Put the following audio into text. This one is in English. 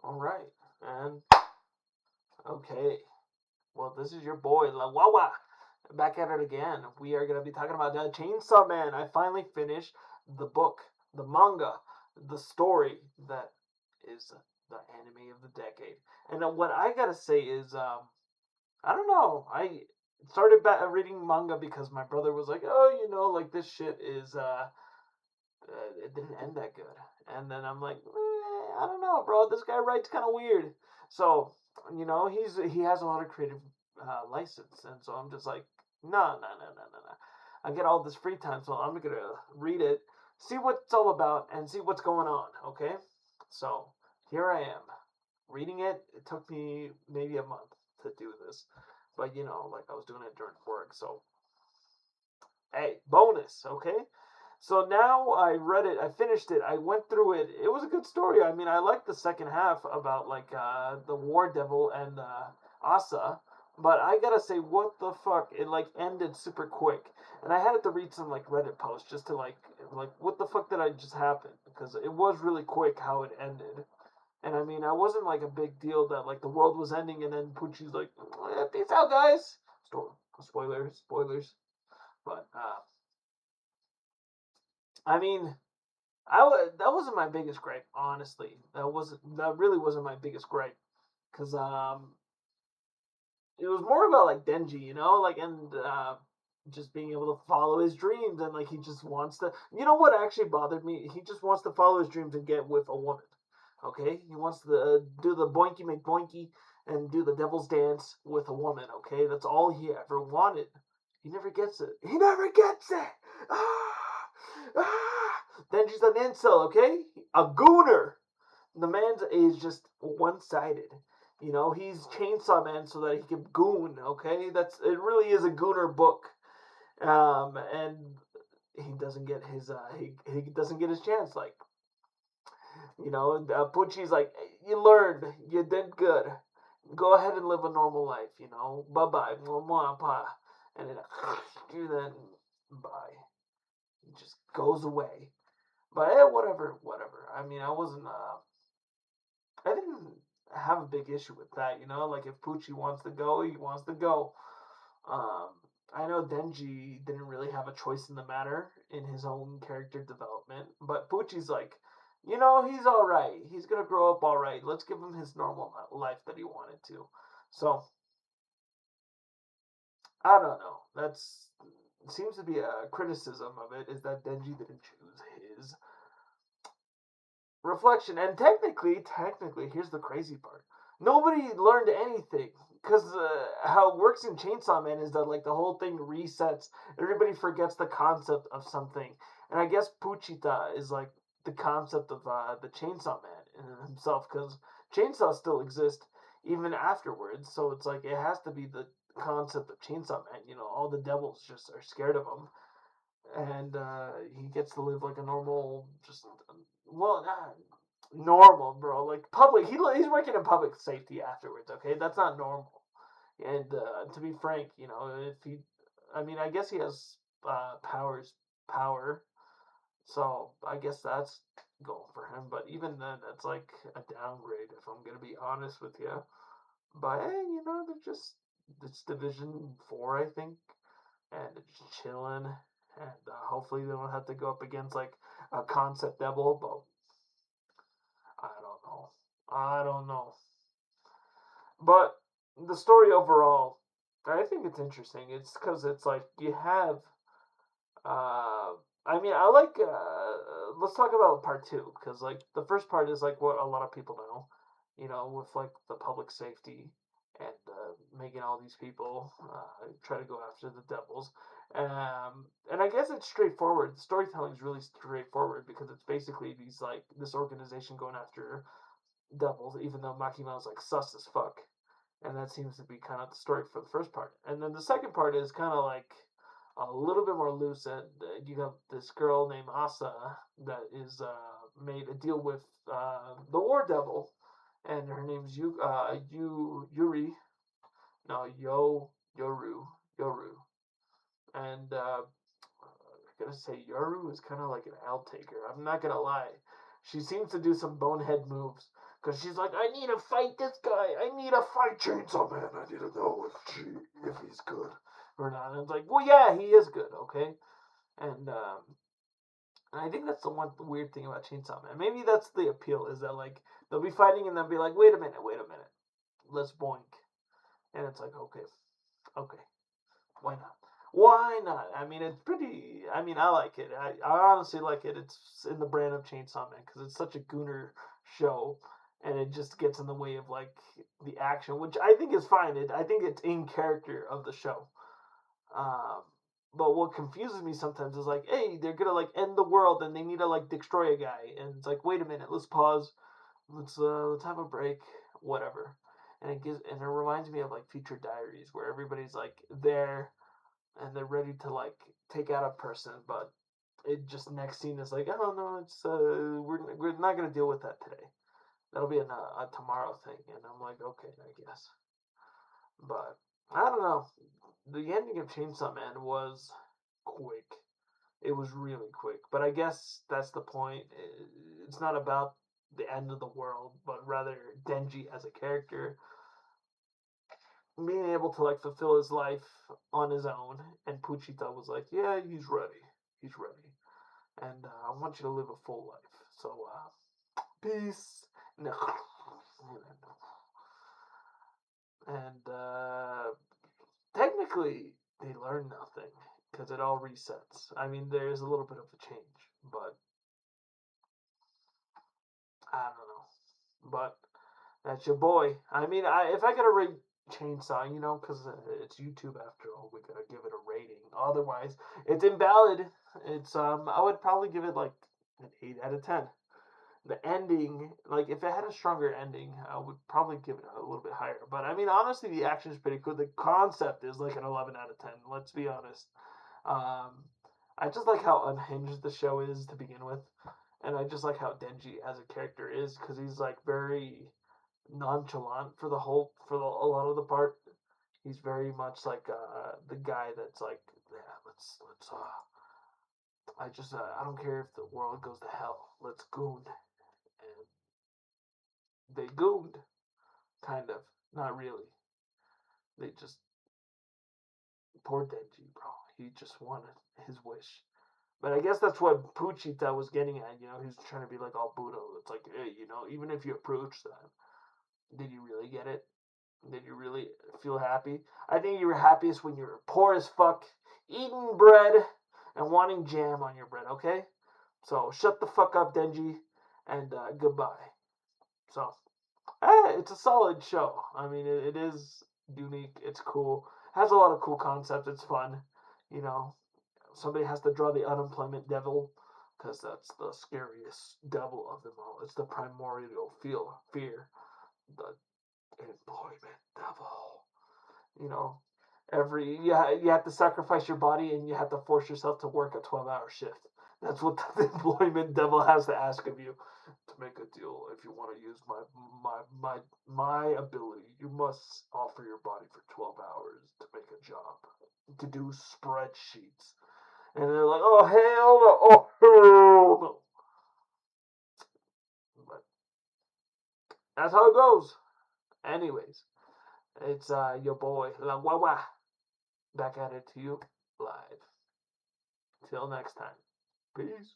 All right. And okay. Well, this is your boy La Wawa back at it again. We are gonna be talking about Chainsaw Man. I finally finished the book, the manga, the story that is the anime of the decade. And what I gotta say is, I don't know. I started reading manga because my brother was like, "Oh, like this shit is it didn't end that good." And then I'm like, I don't know, bro. This guy writes kind of weird. So he has a lot of creative license, and so I'm just like, no, no, no, no, no, no. I get all this free time, so I'm gonna read it, see what it's all about, and see what's going on. Okay, so here I am reading it. It took me maybe a month to do this, but like I was doing it during work, so hey, bonus, okay? So now I read it, I finished it, I went through it. It was a good story. I mean, I liked the second half about like the War Devil and Asa, but I gotta say, what the fuck? It like ended super quick, and I had to read some like Reddit posts just to like what the fuck did I just happen? Because it was really quick how it ended. And I mean, I wasn't like a big deal that like the world was ending, and then Pucci's like, "Peace out, guys." Spoilers, spoilers. But I mean, that wasn't my biggest gripe, honestly. That really wasn't my biggest gripe, cause it was more about like Denji, like and just being able to follow his dreams and like he just wants to. You know what actually bothered me? He just wants to follow his dreams and get with a woman. Okay, he wants to do the boinky make boinky and do the devil's dance with a woman. Okay, that's all he ever wanted. He never gets it. He never gets it. Ah, ah. Denji's an incel. Okay, a gooner. The man is just one sided. He's Chainsaw Man so that he can goon. Okay, it. Really is a gooner book. And he doesn't get his he doesn't get his chance. Like Pucci's like, you learned, you did good. Go ahead and live a normal life. Bye bye, and then then bye. It just goes away. But whatever, whatever. I mean, I didn't have a big issue with that. Like if Pucci wants to go, he wants to go. Um, I know Denji didn't really have a choice in the matter in his own character development, but Pucci's like, he's all right. He's gonna grow up all right. Let's give him his normal life that he wanted to. So I don't know. That's seems to be a criticism of it is that Denji didn't choose his reflection. And technically, here's the crazy part. Nobody learned anything because how it works in Chainsaw Man is that like the whole thing resets. Everybody forgets the concept of something, and I guess Puchita is like the concept of the Chainsaw Man in himself because Chainsaw still exists even afterwards. So it's like it has to be the concept of Chainsaw Man. All the devils just are scared of him, and he gets to live like a normal, just well, not normal, bro. Like public, he's working in public safety afterwards. Okay, that's not normal. And to be frank, if he, I mean, I guess he has power. So I guess that's going for him. But even then, that's like a downgrade. If I'm gonna be honest with you. But hey, they're just it's Division 4, I think, and they're just chilling. And hopefully they don't have to go up against like a concept devil. But I don't know. I don't know. But the story overall, I think it's interesting. It's because it's like you have. I mean, I like. Let's talk about part 2 because like the first part is like what a lot of people know, with like the public safety and making all these people try to go after the devils. And I guess it's straightforward. The storytelling is really straightforward because it's basically this organization going after devils, even though Makima's like sus as fuck. And that seems to be kind of the story for the first part. And then the second part is kind of like a little bit more loose. And you have this girl named Asa that is made a deal with the War Devil, and her name's Yuri. No, Yoru. And I'm gonna say Yoru is kind of like an L taker. I'm not gonna lie. She seems to do some bonehead moves Because she's like, I need to fight this guy. I need to fight Chainsaw Man. I need to know if he's good or not. And it's like, well, yeah, he is good, okay? And I think that's the one weird thing about Chainsaw Man. Maybe that's the appeal, is that, like, they'll be fighting and they'll be like, wait a minute. Let's boink. And it's like, okay. Why not? Why not? I mean, it's pretty. I mean, I like it. I honestly like it. It's in the brand of Chainsaw Man because it's such a gooner show, and it just gets in the way of like the action, which I think is fine. I think it's in character of the show. Um, but what confuses me sometimes is like, hey, they're gonna like end the world and they need to like destroy a guy, and it's like, wait a minute, let's pause, let's have a break, whatever. And it reminds me of like Future Diaries where everybody's like there and they're ready to like take out a person, but it just next scene is like, oh no, it's we're not gonna deal with that today. That'll be a tomorrow thing, and I'm like, okay, I guess. But I don't know. The ending of Chainsaw Man was quick. It was really quick, but I guess that's the point. It's not about the end of the world, but rather Denji as a character being able to like fulfill his life on his own. And Puchita was like, yeah, he's ready, and I want you to live a full life. So peace. No. And technically they learn nothing because it all resets. I mean, there is a little bit of a change, but I don't know. But that's your boy. I mean, if I gotta rate Chainsaw, because it's YouTube after all, we gotta give it a rating. Otherwise, it's invalid. It's I would probably give it like an 8 out of 10. The ending, like if it had a stronger ending, I would probably give it a little bit higher. But I mean, honestly, the action is pretty cool. The concept is like an 11 out of 10. Let's be honest. Um, I just like how unhinged the show is to begin with, and I just like how Denji as a character is because he's like very nonchalant for a lot of the part. He's very much like the guy that's like, yeah, let's I don't care if the world goes to hell. Let's goon. And they gooned, kind of. Not really. They just poor Denji, bro. He just wanted his wish. But I guess that's what Puchita was getting at. He's trying to be like all Buddha. It's like, hey, even if you approach them, did you really get it? Did you really feel happy? I think you were happiest when you were poor as fuck, eating bread, and wanting jam on your bread, okay? So shut the fuck up, Denji, and goodbye. So, it's a solid show. I mean, it is unique. It's cool. Has a lot of cool concepts. It's fun. You know, somebody has to draw the unemployment devil because that's the scariest devil of them all. It's the primordial fear, the employment devil. You know, you have to sacrifice your body and you have to force yourself to work a 12-hour shift. That's what the employment devil has to ask of you. To make a deal, if you want to use my ability, you must offer your body for 12 hours to make a job, to do spreadsheets. And they're like, oh hell no, oh hell no. But that's how it goes. Anyways, it's your boy La Wawa back at it to you live. Till next time. Peace.